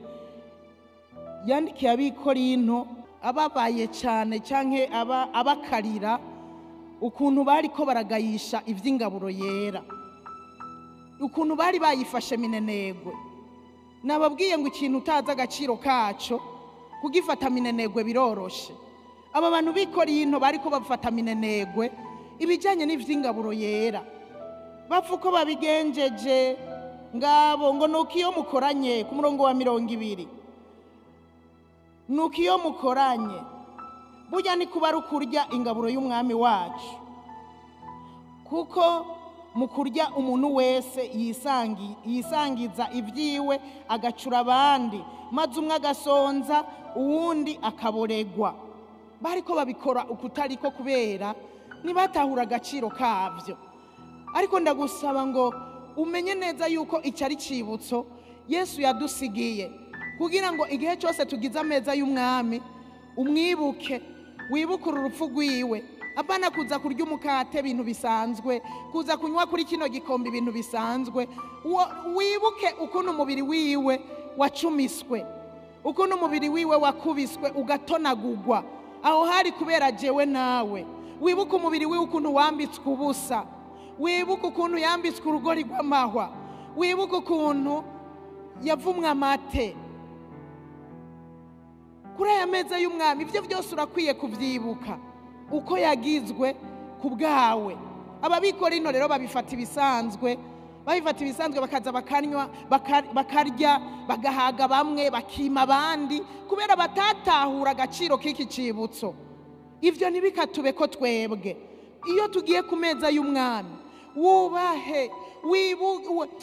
yandikiye abikorinto ababaye cyane canke abakarira ukuntu bariko baragayisha ivy'ingaburo yera, ukuntu bari bayifashe minenegwe. Nababwiye ngo ikintu utazi agaciro kaco kugifata minenegwe biroroshe. Aba bantu b'ikorinto bariko bafata minenegwe ibijanye n'ivy'ingaburo yera, bapfa uko babigenjeje ngabo ngo nuko iyo mukoranye, ku murongo wa 20, nuko iyo mukoranye burya ni kuba ari ukurya ingaburo y'umwami wacu, kuko mu kurya umuntu wese yisangiza ibyiwe agacura abandi, maze umwe agasonza uwundi akaboregwa. Bariko babikora ukutariko kubera nibatahura agaciro kavyo. Ariko ndagusaba ngo umenye neza yuko icyari cibutso Yesu yadusigiye, kugira ngo igihe cyose tugize ameza y'umwami umwibuke, wibukure urupfu rwiwe. Apana kuza kurya umukate ibintu bisanzwe, kuza kunywa kuri kino gikombe ibintu bisanzwe. Wibuke ukuntu umubiri wiwe wacumiswe, ukuntu umubiri wiwe wakubiswe ugatonagurwa, aho hari kubera jewe nawe. Wibuke umubiri wiwe ukuntu wambitswe ubusa, wibuke ukuntu yambitswe urugori rw'amahwa, wibuke ukuntu yavumwe amate. Kuri aya meza y'umwami ibyo byose urakwiye kubyibuka, uko yagizwe ku bwawe, Ababikorino rero babifata ibisanzwe, bakaza bakanywa, bakarya, bagahaga bamwe, bakima abandi, kubera batatahura agaciro k'iki cibutso. Ivyo ntibikatube ko twebwe iyo tugiye ku meza y'umwami wubahe,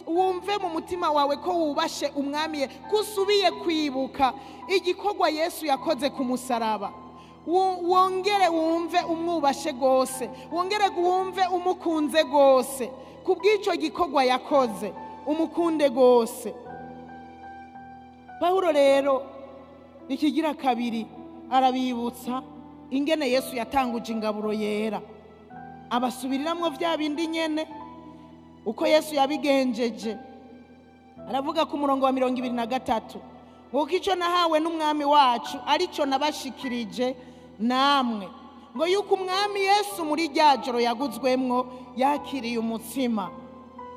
wumve mu mutima wawe ko wubashe umwami, kusubiye kwibuka igikorwa Yesu yakoze ku musaraba. Wongere wumve umwubashe gose, wongere wumve umukunze gose, kubw'ico gikorwa yakoze umukunde gose. Pawulo rero ikigira kabiri arabibutsa ingene Yesu yatanguje ingaburo yera, abasubiriramwo vya bindi nyene uko Yesu yabigenjeje. Aravuga ku murongo wa 23 ngo ico nahawe n'umwami wacu arico nabashikirije namwe, ngo yuko umwami Yesu muri rya joro yaguzwemwo yakiriye umutsima,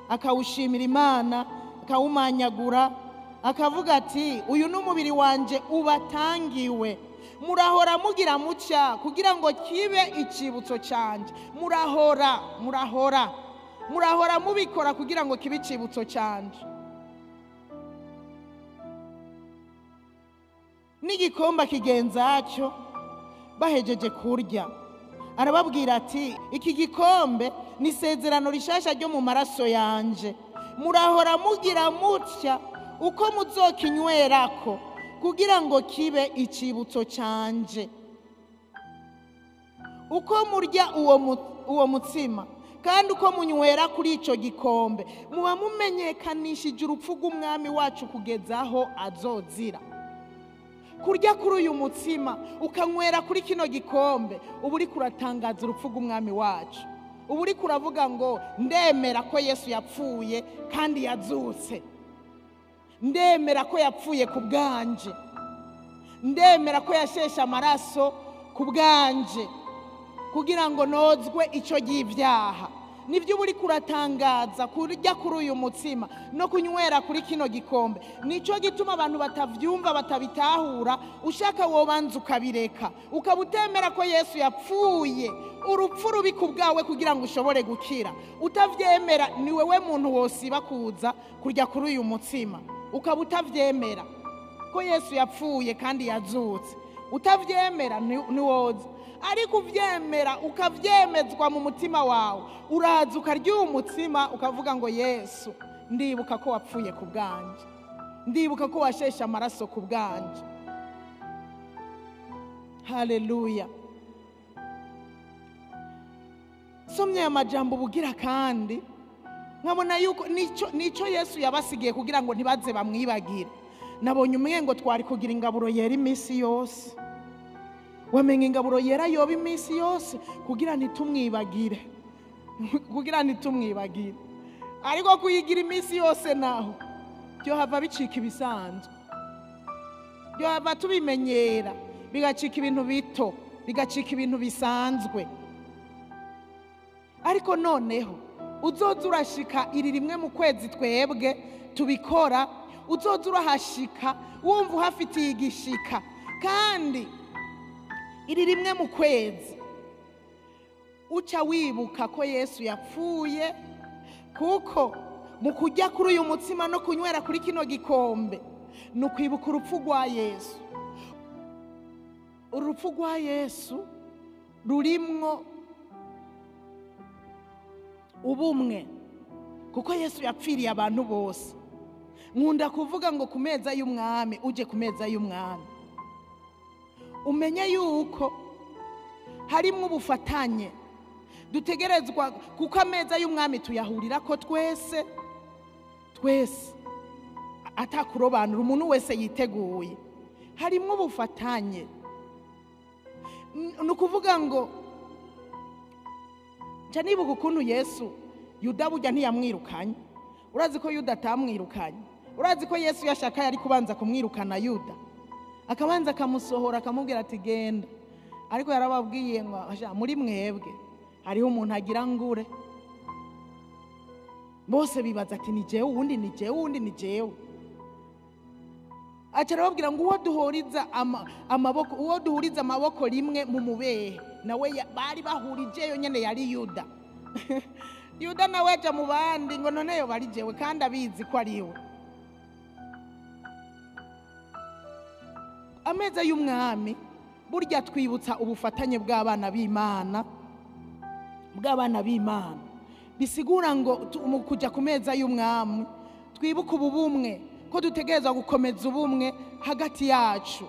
akawushimira Imana, akawumanyagura, akavuga ati uyu n'umubiri wanje ubatangiwe, murahora mugira mutya kugira ngo kibe icibutso canje. Murahora mubikora kugira ngo kibe icibutso canje. N'igikomba kigenzacyo bahejeje kurya, arababwira ati iki gikombe ni isezerano rishasha ryo mu maraso yanje, murahora mugira mutya uko muzokinywerako kugira ngo kibe icibutso canje. Uko murya uwo mutsima kandi uko munywera kuri ico gikombe, muba mumenyekanishije urupfu rw'umwami wacu kugeza aho azozira. Kurya kuri uyu mutsima ukanywera kuri kino gikombe, uba uriko uratangaza urupfu rw'umwami wacu. Uba uriko uravuga ngo ndemera ko Yesu yapfuye kandi yazutse, ndemera ko yapfuye ku bwanje, ndemera ko yasheshe amaraso ku bwanje kugira ngo nozwe ico y'ivyaha. Nibyo uba uriko uratangaza kurya kuri uyu mutsima no kunywera kuri kino gikombe. Nico gituma abantu batavyumva, batabitahura, ushaka wobanza ukabireka, ukabutemera ko Yesu yapfuye urupfu rubi ku bwawe kugira ngo ushobore gukira. Utavyemera ni wewe muntu wosiba kuza kurya kuri uyu mutsima, ukaba utavyemera ko Yesu yapfuye kandi yazutse. Utavyemera ni woza, ariko uvyemera ukavyemezwa mu mutima wawe, uraza ukarya uwo mutsima ukavuga ngo Yesu, ndibuka ko wapfuye ku bwanje, ndibuka ko washeshe amaraso ku bwanje. Haleluya. Somye amajambo bugira kandi nkabona yuko nico Yesu yabasigiye kugira ngo ntibaze bamwibagire. Nabonye umwengo twari kugira ingaburo yera imisi yose. Wamenye ingaburo yera yoba imisi yose kugira ntitumwibagire, ariko kuyigira imisi yose naho byo hava bicika ibisanzwe, byo hava tubimenyera bigacika ibintu bito, bigacika ibintu bisanzwe. Ariko noneho uzoza urashika iri rimwe mu kwezi twebwe tubikora, uzoza urahashika wumva uhafitiye igishika, kandi iri rimwe mu kwezi uca wibuka ko Yesu yapfuye, kuko mu kujya kuri uyu mutsima no kunywera kuri kino gikombe ni ukwibuka urupfu rwa Yesu. Urupfu rwa Yesu rurimwo ubumwe, kuko Yesu yapfiriye abantu bose. Nkunda kuvuga ngo ku meza y'umwami, uje ku meza y'umwami umenye yuko harimo ubufatanye dutegerezwa, kuko ameza y'umwami tuyahurira ko twese atakurobanura, umuntu wese yiteguye. Harimo ubufatanye, ni ukuvuga ngo nca nibuka ukuntu Yesu Yuda burya ntiyamwirukanye. Urazi ko Yuda atamwirukanye? Urazi ko Yesu yashaka yari kubanza kumwirukana Yuda, akabanza akamusohora akamubwira ati genda, ariko yarababwiye ngo muri mwebwe hariho umuntu agira ngure. Bose bibaza ati ni jewe, uwundi ni jewe, uwundi ni jewe. Aca arababwira ngo uwo duhuriza amaboko rimwe mu mubehe, nawe bari bahurijeyo nyene yari Yuda. yuda nawe aja mu bandi ngo none yo bari jewe kandi abizi ko ari we. Ameza y'umwami burya twibutsa ubufatanye bw'abana b'Imana, bisigura ngo mu kujya ku meza y'umwami twibuka ubumwe ko dutegereza gukomeza ubumwe hagati yacu,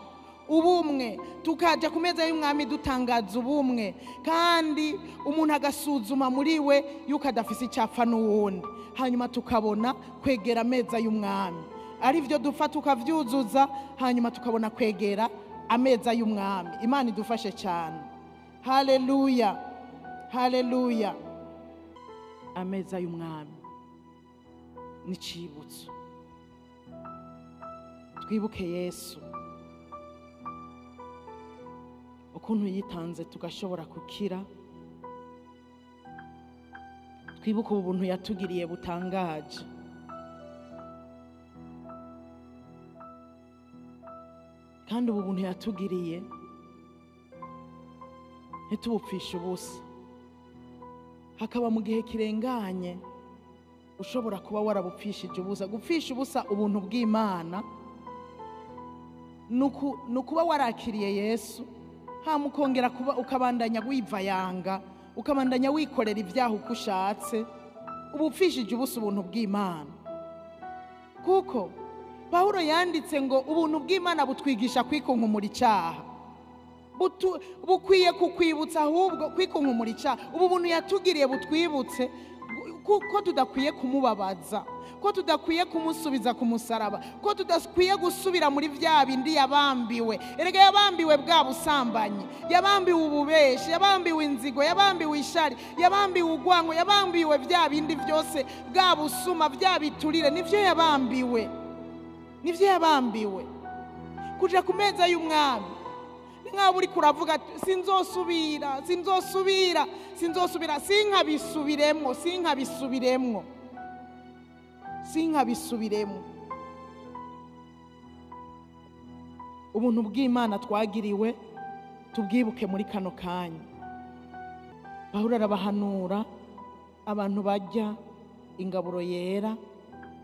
ubumwe tukajya ku meza y'umwami dutangaza ubumwe, kandi umuntu agasuzuma muri we yuko adafise icyapfa n'uwundi, hanyuma tukabona kwegera ameza y'umwami, ari byo dufata tukavyuzuza, hanyuma tukabona kwegera ameza y'umwami. Imana idufashe cyane. Haleluya, haleluya. Ameza y'umwami ni cibutso, twibuke Yesu ukuntu yitanze tugashobora gukira, twibuke ubuntu yatugiriye butangaje, kandi ubu buntu yatugiriye ntitubupfishe ubusa. Hakaba mu gihe kirenganye ushobora kuba warabupfishije ubusa. Gupfisha ubusa ubuntu bw'Imana nukuba warakiriye Yesu, hama ukongera kuba ukabandanya wivayanga, ukabandanya wikorera ibyaha uko ushatse, ubupfishije ubusa ubuntu bw'Imana. Kuko Pawulo yanditse ngo ubuntu bw'Imana butwigisha kwikunkumura icyaha, bukwiye kukwibutsa ahubwo kwikunkumura icyaha. Ubu buntu yatugiriye butwibutse ko tudakwiye kumubabaza, ko tudakwiye kumusubiza ku musaraba, ko tudakwiye gusubira muri vya bindi yabambiwe. Erega yabambiwe bwa busambanyi, yabambiwe ububeshi, yabambiwe inzigo, yabambiwe ishari, yabambiwe ugwango, yabambiwe vya bindi byose, bwa busuma, vya biturire, nivyo yabambiwe, nivyo yabambiwe. Kuja ku meza y'umwami nk'abo uri kuravuga sinzosubira, sinkabisubiremwo. Ubuntu bw'Imana twagiriwe tubwibuke muri kano kanya. Pawulo arabahanura abantu bajya ingaburo yera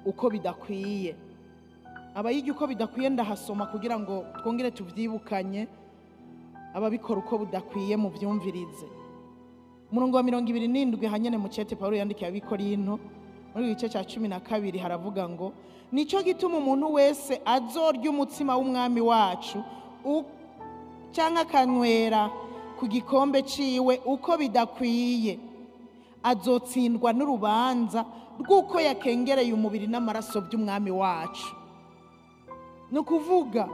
uko bidakwiye. Abayijya uko bidakwiye ndahasoma kugira ngo twongere tuvyibukanye, ababikora uko budakwiye mu byumvirize. Umurongo wa 27 hanyene mu cete Pawulo yandikiye abikorinto muri igice cya 12 haravuga ngo nico gituma umuntu wese azorya umutsima w'umwami wacu cyangwa akanywera ku gikombe ciwe uko bidakwiye, azotsindwa n'urubanza rw'uko yakengereye umubiri n'amaraso by'umwami wacu. No kuvuga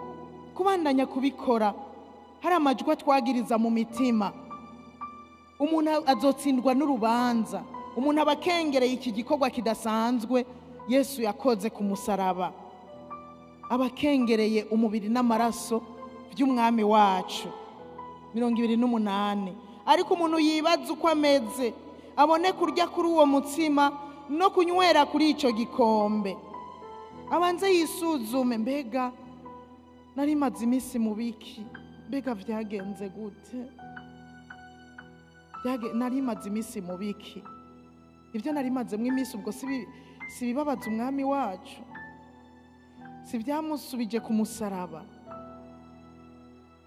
kubandanya kubikora hari amajwi twagiriza mu mitima, umuntu azotsindwa n'urubanza. Umuntu abakengereye iki gikorwa kidasanzwe Yesu yakoze ku musaraba, abakengereye umubiri n'amaraso by'umwami wacu. 28. Ariko umuntu yibaza uko ameze, abone kurya kuri uwo mutsima no kunywera kuri ico gikombe, abanze yisuzume, mbega nari maze iminsi mu biki, mbega vyagenze gute, nari maze iminsi mu biki, ibyo nari maze mu iminsi ubwo si bibabaza umwami wacu, si byamusubije ku musaraba,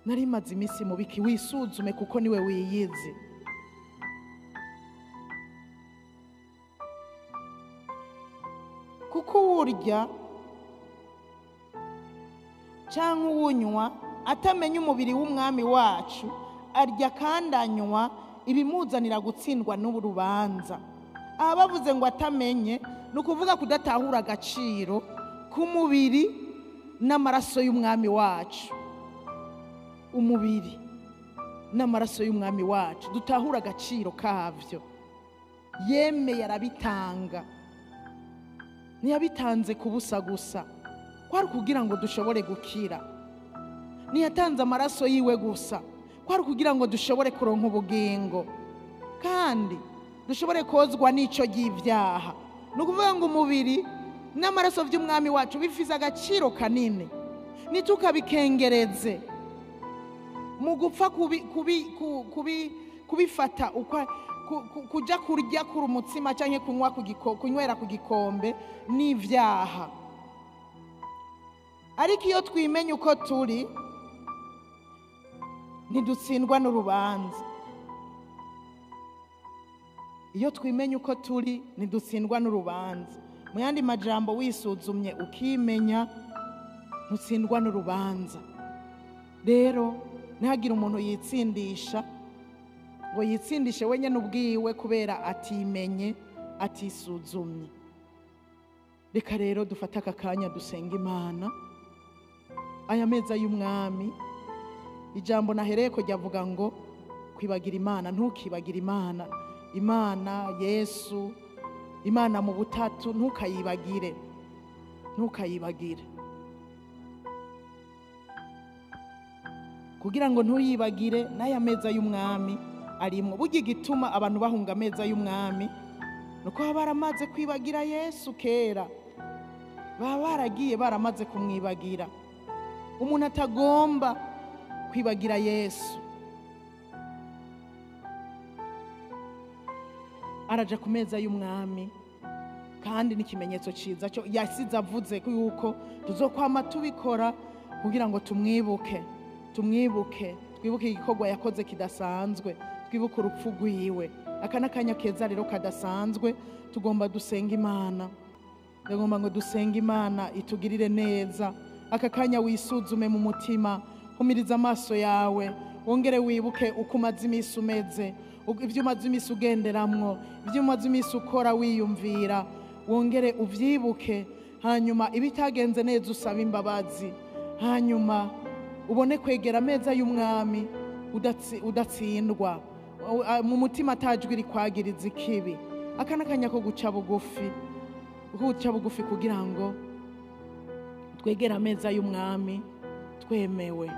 nari maze iminsi mu biki. Wisuzume kuko niwe wiyizi. Kuko urya cyangwa uwunywa atamenya umubiri w'umwami wacu, arya kandi anywa ibimuzanira gutsindwa n'urubanza. Aha bavuze ngo atamenye, ni ukuvuga kudatahura agaciro k'umubiri n'amaraso y'umwami wacu. Umubiri n'amaraso y'umwami wacu dutahura agaciro kavyo. Yemeye arabitanga, ntiyabitanze kubusa gusa, kwari kugira ngo dushobore gukira. Ntiyatanze amaraso yiwe gusa, kwari kugira ngo dushobore kuronka ubugingo, kandi dushobore kozwa n'ico y'ibyaha. Ni ukuvuga ngo umubiri n'amaraso by'umwami wacu bifise agaciro kanini, nitukabikengereze mu gupfa kubifata kujya kurya kuri umutsima cyangwa kunywera ku gikombe n'ibyaha. Ariko iyo twimenye uko turi ntidutsindwa n'urubanza. Iyo twimenye uko turi ntidutsindwa n'urubanza. Mu yandi majambo, wisuzumye ukimenya ntutsindwa n'urubanza. Rero ntihagire umuntu yitsindisha ngo yitsindishe wenyine ubwiwe kubera atimenye, atisuzumye. Reka rero dufate aka kanya dusenga Imana. Aya meza y'umwami, ijambo nahereye ko ryavuga ngo kwibagira Imana. Ntukibagire Imana. Imana Yesu, Imana mu butatu, ntukayibagire. Ntukayibagire. Kugira ngo ntuyibagire, n'aya meza y'umwami arimo. Burya igituma abantu bahunga ameza y'umwami nuko baba baramaze kwibagira Yesu kera. Baba baragiye baramaze kumwibagira. Umuntu atagomba kwibagira Yesu araja ku meza y'umwami, kandi n'ikimenyetso cyiza cyo yasize avuze ko yuko tuzokwama tubikora kugira ngo tumwibuke, twibuke igikorwa yakoze kidasanzwe, twibuke urupfu rwiwe. Aka n'akanya keza rero kadasanzwe tugomba dusenga Imana. Tugomba ngo dusenga Imana itugirire neza. Aka kanya wisuzume mu mutima, humiriza amaso yawe, wongere wibuke uko umaze iminsi umeze, ibyo umaze iminsi ugenderamwo, ibyo umaze iminsi ukora wiyumvira, wongere uvyibuke. Hanyuma ibitagenze neza usaba imbabazi, hanyuma ubone kwegera ameza y'umwami udatsindwa, mu mutima atajwi rikwagiriza ikibi. Aka n'akanya ko guca bugufi kugira ngo twegere ameza y'umwami twemewe.